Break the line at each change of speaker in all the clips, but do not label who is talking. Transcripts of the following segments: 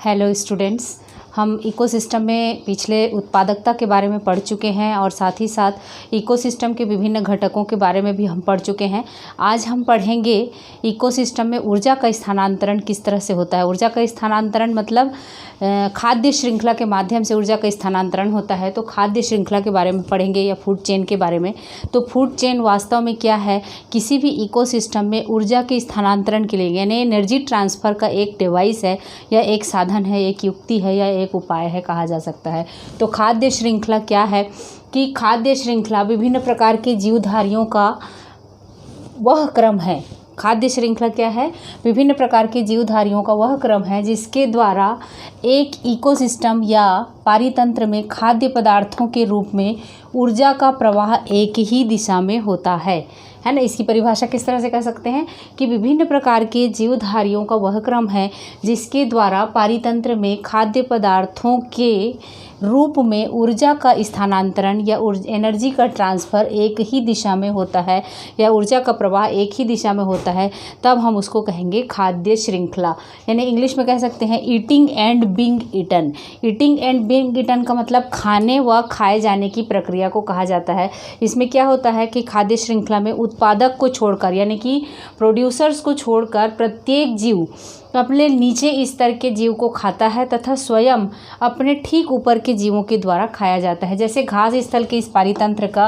Hello students, हम ecosystem में पिछले उत्पादकता के बारे में पढ़ चुके हैं और साथ ही साथ इकोसिस्टम के विभिन्न घटकों के बारे में भी हम पढ़ चुके हैं। आज हम पढ़ेंगे इकोसिस्टम में ऊर्जा का स्थानांतरण किस तरह से होता है। ऊर्जा का स्थानांतरण मतलब खाद्य श्रृंखला के माध्यम से ऊर्जा का स्थानांतरण होता है। तो खाद्य श्रृंखला के बारे में पढ़ेंगे या फूड चेन के बारे में। तो फूड चेन वास्तव में क्या है? किसी भी इकोसिस्टम में ऊर्जा के स्थानांतरण के लिए यानी एनर्जी ट्रांसफ़र का एक डिवाइस है या एक साधन है, एक युक्ति है या एक उपाय है कहा जा सकता है। तो खाद्य श्रृंखला क्या है कि खाद्य श्रृंखला विभिन्न प्रकार के जीवधारियों का वह क्रम है। खाद्य श्रृंखला क्या है? विभिन्न प्रकार के जीवधारियों का वह क्रम है जिसके द्वारा एक इकोसिस्टम या पारितंत्र में खाद्य पदार्थों के रूप में ऊर्जा का प्रवाह एक ही दिशा में होता है ना। इसकी परिभाषा किस तरह से कर सकते हैं कि विभिन्न प्रकार के जीवधारियों का वह क्रम है जिसके द्वारा पारितंत्र में खाद्य पदार्थों के रूप में ऊर्जा का स्थानांतरण या एनर्जी का ट्रांसफ़र एक ही दिशा में होता है या ऊर्जा का प्रवाह एक ही दिशा में होता है, तब हम उसको कहेंगे खाद्य श्रृंखला। यानी इंग्लिश में कह सकते हैं eating and being eaten. Eating and being eaten का मतलब खाने व खाए जाने की प्रक्रिया को कहा जाता है। इसमें क्या होता है कि खाद्य श्रृंखला में उत्पादक को छोड़कर यानी कि प्रोड्यूसर्स को छोड़कर प्रत्येक जीव अपने नीचे स्तर के जीव को खाता है तथा स्वयं अपने ठीक ऊपर के जीवों के द्वारा खाया जाता है। जैसे घास स्थल के इस पारितंत्र का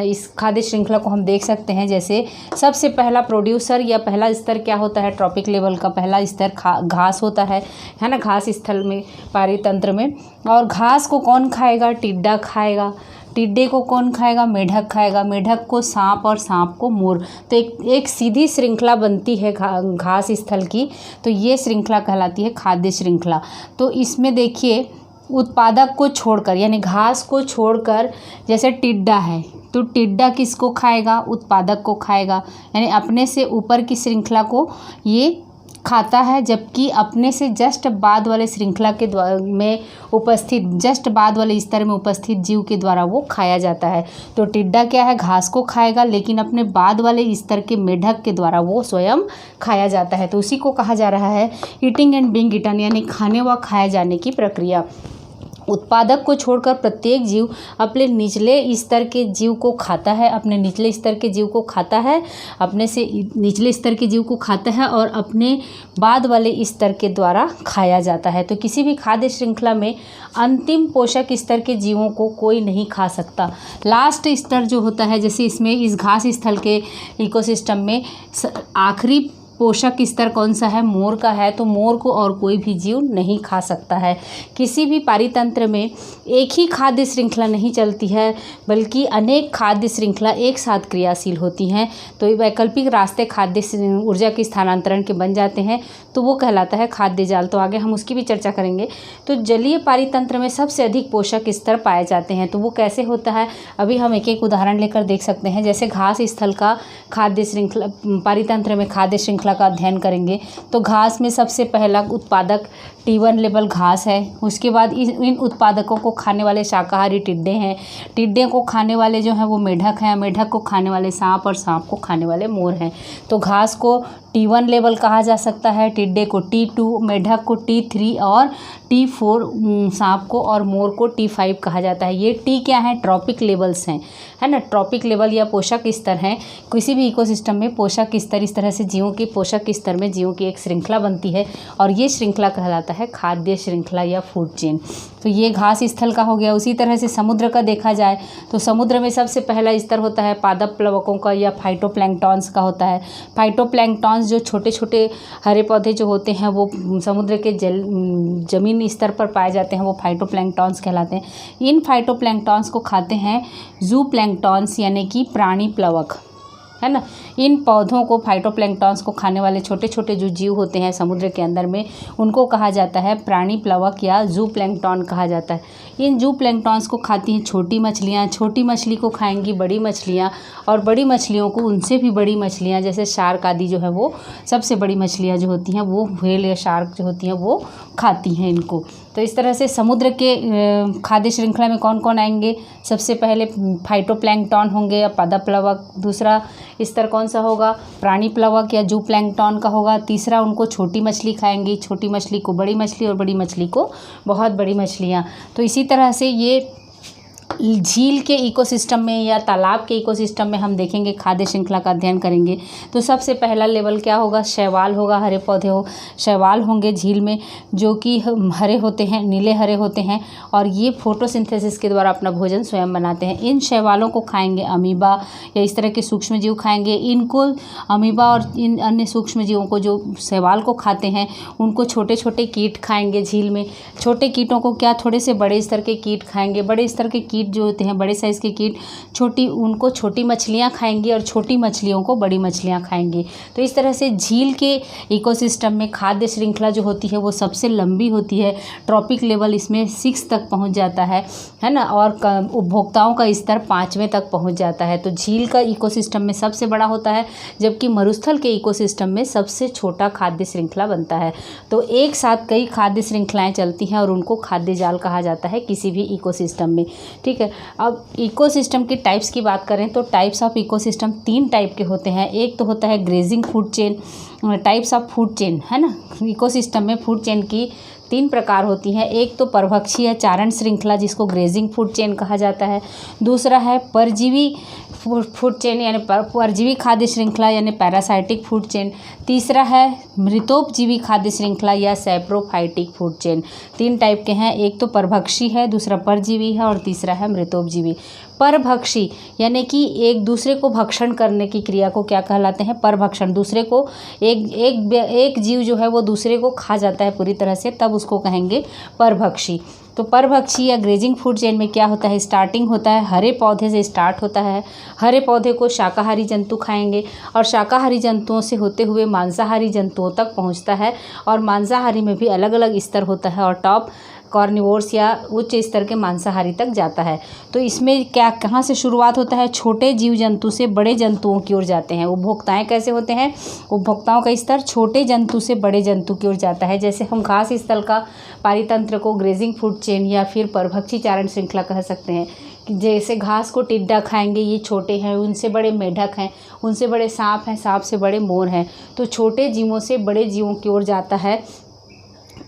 इस खाद्य श्रृंखला को हम देख सकते हैं। जैसे सबसे पहला प्रोड्यूसर या पहला स्तर क्या होता है? ट्रॉपिक लेवल का पहला स्तर घास होता है ना, घास स्थल में पारितंत्र में। और घास को कौन खाएगा? टिड्डा खाएगा। टिड्डे को कौन खाएगा? मेढक खाएगा। मेढक को सांप और सांप को मोर। तो एक सीधी श्रृंखला बनती है घास स्थल की। तो ये श्रृंखला कहलाती है खाद्य श्रृंखला। तो इसमें देखिए उत्पादक को छोड़कर यानी घास को छोड़कर जैसे टिड्डा है तो टिड्डा किसको खाएगा? उत्पादक को खाएगा। यानी अपने से ऊपर की श्रृंखला को ये खाता है, जबकि अपने से जस्ट बाद वाले श्रृंखला के में उपस्थित जस्ट बाद वाले स्तर में उपस्थित जीव के द्वारा वो खाया जाता है। तो टिड्डा क्या है? घास को खाएगा, लेकिन अपने बाद वाले स्तर के मेढक के द्वारा वो स्वयं खाया जाता है। तो उसी को कहा जा रहा है ईटिंग एंड बीइंग ईटन यानी खाने व खाए जाने की प्रक्रिया। उत्पादक को छोड़कर प्रत्येक जीव अपने निचले स्तर के जीव को खाता है, अपने निचले स्तर के जीव को खाता है, अपने से निचले स्तर के जीव को खाता है और अपने बाद वाले स्तर के द्वारा खाया जाता है। तो किसी भी खाद्य श्रृंखला में अंतिम पोषक स्तर के जीवों को कोई नहीं खा सकता। लास्ट स्तर जो होता है, जैसे इसमें इस घास स्थल के इकोसिस्टम में आखिरी पोषक स्तर कौन सा है? मोर का है। तो मोर को और कोई भी जीव नहीं खा सकता है। किसी भी पारितंत्र में एक ही खाद्य श्रृंखला नहीं चलती है, बल्कि अनेक खाद्य श्रृंखला एक साथ क्रियाशील होती हैं। तो वैकल्पिक रास्ते खाद्य ऊर्जा के स्थानांतरण के बन जाते हैं, तो वो कहलाता है खाद्य जाल। तो आगे हम उसकी भी चर्चा करेंगे। तो जलीय पारितंत्र में सबसे अधिक पोषक स्तर पाए जाते हैं। तो वो कैसे होता है? अभी हम एक एक उदाहरण लेकर देख सकते हैं। जैसे घास स्थल का खाद्य श्रृंखला पारितंत्र में खाद्य श्रृंखला का अध्ययन करेंगे तो घास में सबसे पहला उत्पादक T1 लेवल घास है। उसके बाद इन उत्पादकों को खाने वाले शाकाहारी टिड्डे हैं। टिड्डे को खाने वाले जो हैं वो मेढक हैं। मेढक को खाने वाले सांप और सांप को खाने वाले मोर हैं। तो घास को T1 लेवल कहा जा सकता है, टिड्डे को T2, मेढक को T3 और T4 सांप को और मोर को T5 कहा जाता है। ये T क्या है? ट्रॉपिक लेवल्स हैं, है ना। ट्रॉपिक लेवल या पोषक स्तर हैं। किसी भी इकोसिस्टम में पोषक स्तर इस तरह से जीवों की पोषक स्तर में जीवों की एक श्रृंखला बनती है और ये श्रृंखला कहलाता है खाद्य श्रृंखला या फूड चेन। तो ये घास स्थल का हो गया। उसी तरह से समुद्र का देखा जाए तो समुद्र में सबसे पहला स्तर होता है पादप प्लवकों का या फाइटोप्लैंक्टॉन्स का होता है। फाइटोप्लैंक्टॉन्स जो छोटे छोटे हरे पौधे जो होते हैं वो समुद्र के जमीन स्तर पर पाए जाते हैं, वो फाइटोप्लैंक्टॉन्स कहलाते हैं। इन फाइटोप्लैंक्टॉन्स को खाते हैं ज़ूप्लैंक्टॉन्स यानी कि प्राणी प्लवक, है ना। इन पौधों को फाइटोप्लैंक्टॉन्स को खाने वाले छोटे छोटे जो जीव होते हैं समुद्र के अंदर में, उनको कहा जाता है प्राणी प्लवक या ज़ूप्लैंक्टॉन कहा जाता है। इन ज़ूप्लैंक्टॉन्स को खाती हैं छोटी मछलियाँ। छोटी मछली को खाएंगी बड़ी मछलियाँ और बड़ी मछलियों को उनसे भी बड़ी मछलियाँ जैसे शार्क आदि जो है वो सबसे बड़ी मछलियाँ जो होती हैं वो व्हेल या शार्क जो होती हैं वो खाती हैं इनको। तो इस तरह से समुद्र के खाद्य श्रृंखला में कौन कौन आएंगे? सबसे पहले फाइटोप्लैंक्टॉन होंगे या पादप प्लवक। दूसरा स्तर कौन सा होगा, प्राणी प्लवक या जू प्लैंकटन का होगा। तीसरा, उनको छोटी मछली खाएंगी, छोटी मछली को बड़ी मछली और बड़ी मछली को बहुत बड़ी मछलियाँ। तो इसी तरह से ये झील के इकोसिस्टम में या तालाब के इकोसिस्टम में हम देखेंगे, खाद्य श्रृंखला का अध्ययन करेंगे तो सबसे पहला लेवल क्या होगा, शैवाल होगा, हरे पौधे हो शैवाल होंगे झील में, जो कि हरे होते हैं, नीले हरे होते हैं और ये फोटोसिंथेसिस के द्वारा अपना भोजन स्वयं बनाते हैं। इन शैवालों को खाएंगे अमीबा या इस तरह के सूक्ष्म जीव खाएंगे। इनको अमीबा और इन अन्य सूक्ष्म जीवों को जो शैवाल को खाते हैं उनको छोटे छोटे कीट खाएंगे झील में। छोटे कीटों को क्या, थोड़े से बड़े स्तर के कीट खाएंगे। बड़े स्तर के कीट जो होते हैं, बड़े साइज़ के कीट, उनको छोटी मछलियाँ खाएंगी और छोटी मछलियों को बड़ी मछलियाँ खाएंगी। तो इस तरह से झील के इकोसिस्टम में खाद्य श्रृंखला जो होती है वो सबसे लंबी होती है। ट्रॉपिक लेवल इसमें 6 तक पहुंच जाता है ना, और उपभोक्ताओं का स्तर 5वें तक पहुंच जाता है। तो झील का इकोसिस्टम में सबसे बड़ा होता है, जबकि मरुस्थल के इकोसिस्टम में सबसे छोटा खाद्य श्रृंखला बनता है। तो एक साथ कई खाद्य श्रृंखलाएँ चलती हैं और उनको खाद्य जाल कहा जाता है किसी भी इकोसिस्टम में। ठीक है, अब इकोसिस्टम की टाइप्स की बात करें तो टाइप्स ऑफ इकोसिस्टम 3 टाइप के होते हैं। एक तो होता है grazing food chain, types of food chain है ना। इकोसिस्टम में फूड चेन की 3 प्रकार होती हैं। एक तो परभक्षी या चारण श्रृंखला जिसको ग्रेजिंग फूड चेन कहा जाता है। दूसरा है परजीवी फूड चेन यानी परजीवी खाद्य श्रृंखला यानी पैरासाइटिक फूड चेन। तीसरा है मृतोपजीवी खाद्य श्रृंखला या सैप्रोफाइटिक फूड चेन। 3 टाइप के हैं, एक तो परभक्षी है, दूसरा परजीवी है और तीसरा है मृतोपजीवी। परभक्षी यानी कि एक दूसरे को भक्षण करने की क्रिया को क्या कहलाते हैं, परभक्षण। दूसरे को एक जीव जो है वो दूसरे को खा जाता है पूरी तरह से, तब उसको कहेंगे परभक्षी। तो परभक्षी या ग्रेजिंग फूड चेन में क्या होता है, स्टार्टिंग होता है हरे पौधे से स्टार्ट होता है। हरे पौधे को शाकाहारी जंतु खाएंगे और शाकाहारी जंतुओं से होते हुए मांसाहारी जंतुओं तक पहुंचता है और मांसाहारी में भी अलग अलग स्तर होता है और टॉप कॉर्निवोर्स या उच्च स्तर के मांसाहारी तक जाता है। तो इसमें क्या, कहाँ से शुरुआत होता है, छोटे जीव जंतु से बड़े जंतुओं की ओर जाते हैं। उपभोक्ताएं कैसे होते हैं, उपभोक्ताओं का स्तर छोटे जंतु से बड़े जंतु की ओर जाता है। जैसे हम घास स्थल का पारितंत्र को ग्रेजिंग फूड चेन या फिर परभक्षी चारण श्रृंखला कह सकते हैं। जैसे घास को टिड्डा खाएंगे, ये छोटे हैं, उनसे बड़े मेढक हैं, उनसे बड़े सांप हैं, सांप से बड़े मोर हैं। तो छोटे जीवों से बड़े जीवों की ओर जाता है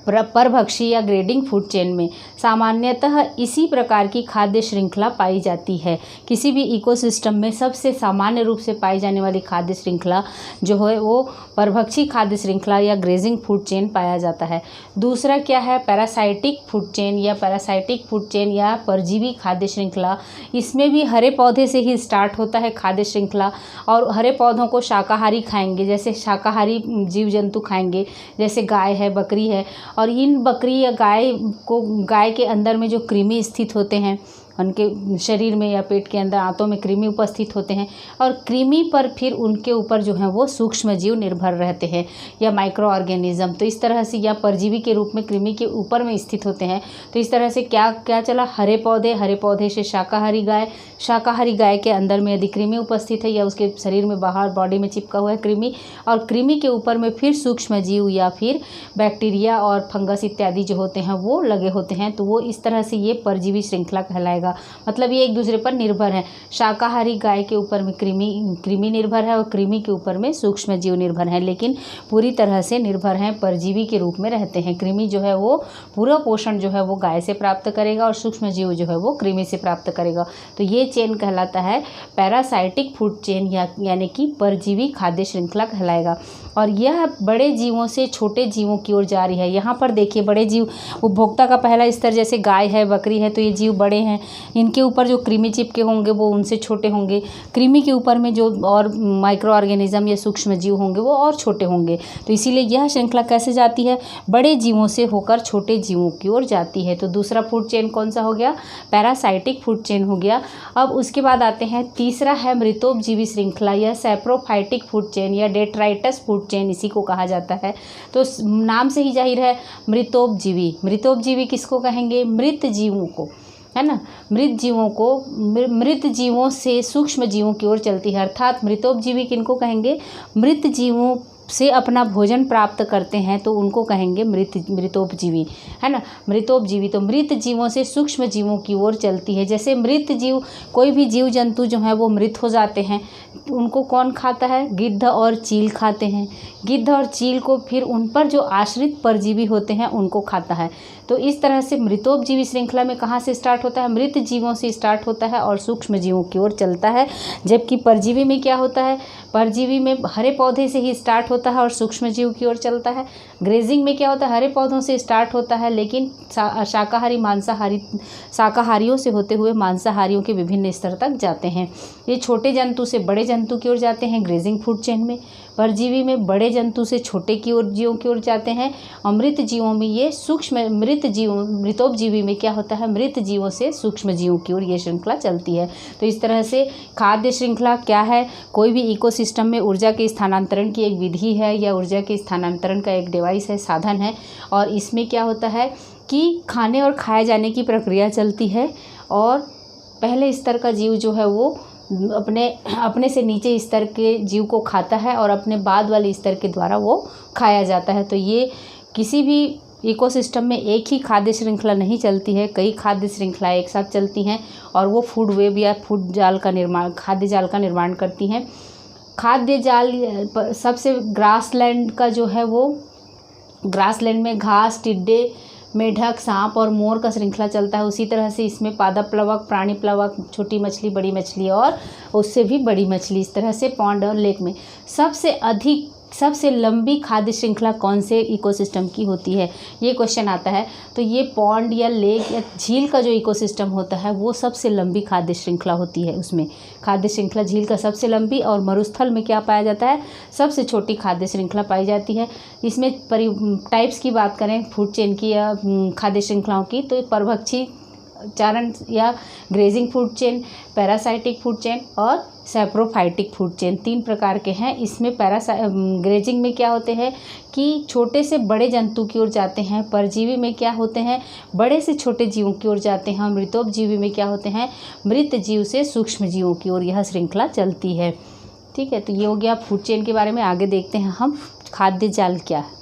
परभक्षी या ग्रेडिंग फूड चेन में। सामान्यतः इसी प्रकार की खाद्य श्रृंखला पाई जाती है। किसी भी इकोसिस्टम में सबसे सामान्य रूप से पाई जाने वाली खाद्य श्रृंखला जो है वो परभक्षी खाद्य श्रृंखला या ग्रेजिंग फूड चेन पाया जाता है। दूसरा क्या है, पैरासाइटिक फूड चेन या पैरासाइटिक फूड चेन या परजीवी खाद्य श्रृंखला। इसमें भी हरे पौधे से ही स्टार्ट होता है खाद्य श्रृंखला और हरे पौधों को शाकाहारी खाएंगे, जैसे शाकाहारी जीव जंतु खाएंगे, जैसे गाय है, बकरी है। और इन बकरी या गाय के अंदर में जो कृमि स्थित होते हैं, उनके शरीर में या पेट के अंदर आंतों में कृमि उपस्थित होते हैं और कृमि पर फिर उनके ऊपर जो है वो सूक्ष्म जीव निर्भर रहते हैं या माइक्रो ऑर्गेनिज्म। तो इस तरह से या परजीवी के रूप में कृमि के ऊपर में स्थित होते हैं। तो इस तरह से क्या चला, हरे पौधे से शाकाहारी गाय के अंदर में यदि कृमि उपस्थित है या उसके शरीर में बाहर बॉडी में चिपका हुआ है कृमि, और कृमि के ऊपर में फिर सूक्ष्म जीव या फिर बैक्टीरिया और फंगस इत्यादि जो होते हैं वो लगे होते हैं। तो वो इस तरह से ये परजीवी श्रृंखला कहलाएगा। मतलब ये एक दूसरे पर निर्भर है। शाकाहारी गाय के ऊपर में कृमि निर्भर है और कृमि के ऊपर में सूक्ष्म जीव निर्भर है, लेकिन पूरी तरह से निर्भर हैं, परजीवी के रूप में रहते हैं। कृमि जो है वो पूरा पोषण जो है वो गाय से प्राप्त करेगा और सूक्ष्म जीव जो है वो कृमि से प्राप्त करेगा। तो ये चेन कहलाता है पैरासाइटिक फूड चेन यानी कि परजीवी खाद्य श्रृंखला कहलाएगा। और यह बड़े जीवों से छोटे जीवों की ओर जा रही है। यहाँ पर देखिए, बड़े जीव, उपभोक्ता का पहला स्तर जैसे गाय है, बकरी है, तो ये जीव बड़े हैं। इनके ऊपर जो कृमि चिपके होंगे वो उनसे छोटे होंगे। कृमि के ऊपर में जो और माइक्रो ऑर्गेनिज्म या सूक्ष्म जीव होंगे वो और छोटे होंगे। तो इसीलिए यह श्रृंखला कैसे जाती है, बड़े जीवों से होकर छोटे जीवों की ओर जाती है। तो दूसरा फूड चेन कौन सा हो गया, पैरासाइटिक फूड चेन हो गया। अब उसके बाद आते हैं, तीसरा है मृतोपजीवी श्रृंखला या सैप्रोफाइटिक फूड चेन या डेट्राइटस फूड चेन, इसी को कहा जाता है। तो नाम से ही जाहिर है मृतोपजीवी किसको कहेंगे, मृत जीवों को, है ना। मृत जीवों से सूक्ष्म जीवों की ओर चलती है, अर्थात मृतोपजीवी किनको कहेंगे, मृत जीवों से अपना भोजन प्राप्त करते हैं तो उनको कहेंगे मृतोपजीवी, है ना। मृतोपजीवी तो मृत जीवों से सूक्ष्म जीवों की ओर चलती है। जैसे मृत जीव, कोई भी जीव जंतु जो है वो मृत हो जाते हैं, उनको कौन खाता है? गिद्ध और चील खाते हैं। गिद्ध और चील को फिर उन पर जो आश्रित परजीवी होते हैं उनको खाता है। तो इस तरह से मृतोपजीवी श्रृंखला में कहाँ से स्टार्ट होता है? मृत जीवों से स्टार्ट होता है और सूक्ष्म जीवों की ओर चलता है। जबकि परजीवी में क्या होता है? परजीवी में हरे पौधे से ही स्टार्ट होता है और सूक्ष्म जीव की ओर चलता है। ग्रेजिंग में क्या होता है? हरे पौधों से स्टार्ट होता है लेकिन शाकाहारियों से होते हुए मांसाहारियों के विभिन्न स्तर तक जाते हैं। ये छोटे जंतु से बड़े जंतु की ओर जाते हैं ग्रेजिंग फूड चेन में। परजीवी में बड़े जंतु से छोटे जीवों की ओर जाते हैं। और मृत जीवों में ये मृतोपजीवी में क्या होता है? मृत जीवों से सूक्ष्म जीवों की ओर ये श्रृंखला चलती है। तो इस तरह से खाद्य श्रृंखला क्या है? कोई भी इकोसिस्टम में ऊर्जा के स्थानांतरण की एक विधि है या ऊर्जा के स्थानांतरण का एक डिवाइस है, साधन है। और इसमें क्या होता है कि खाने और खाए जाने की प्रक्रिया चलती है और पहले स्तर का जीव जो है वो अपने से नीचे स्तर के जीव को खाता है और अपने बाद वाले स्तर के द्वारा वो खाया जाता है। तो ये किसी भी इकोसिस्टम में एक ही खाद्य श्रृंखला नहीं चलती है, कई खाद्य श्रृंखलाएं एक साथ चलती हैं और वो फूड वेब या खाद्य जाल का निर्माण करती हैं। खाद्य जाल सबसे ग्रासलैंड का जो है वो ग्रासलैंड में घास, टिड्डे, मेढक, सांप और मोर का श्रृंखला चलता है। उसी तरह से इसमें पादप प्लवक, प्राणी प्लवक, छोटी मछली, बड़ी मछली और उससे भी बड़ी मछली, इस तरह से पॉन्ड और लेक में सबसे लंबी खाद्य श्रृंखला कौन से इकोसिस्टम की होती है? ये क्वेश्चन आता है। तो ये पॉन्ड या लेक या झील का जो इकोसिस्टम होता है वो सबसे लंबी खाद्य श्रृंखला होती है। उसमें खाद्य श्रृंखला झील का सबसे लंबी, और मरुस्थल में क्या पाया जाता है? सबसे छोटी खाद्य श्रृंखला पाई जाती है। इसमें टाइप्स की बात करें फूड चेन की या खाद्य श्रृंखलाओं की, तो परभक्षी चारण या grazing food chain, parasitic food chain और सैप्रोफाइटिक फूड चेन, 3 प्रकार के हैं। इसमें ग्रेजिंग में क्या होते हैं कि छोटे से बड़े जंतु की ओर जाते हैं। परजीवी में क्या होते हैं? बड़े से छोटे जीवों की ओर जाते हैं। और मृतोपजीवी में क्या होते हैं? मृत जीव से सूक्ष्म जीवों की ओर यह श्रृंखला चलती है। ठीक है, तो ये हो गया फूड चेन के बारे में। आगे देखते हैं हम खाद्य जाल क्या है।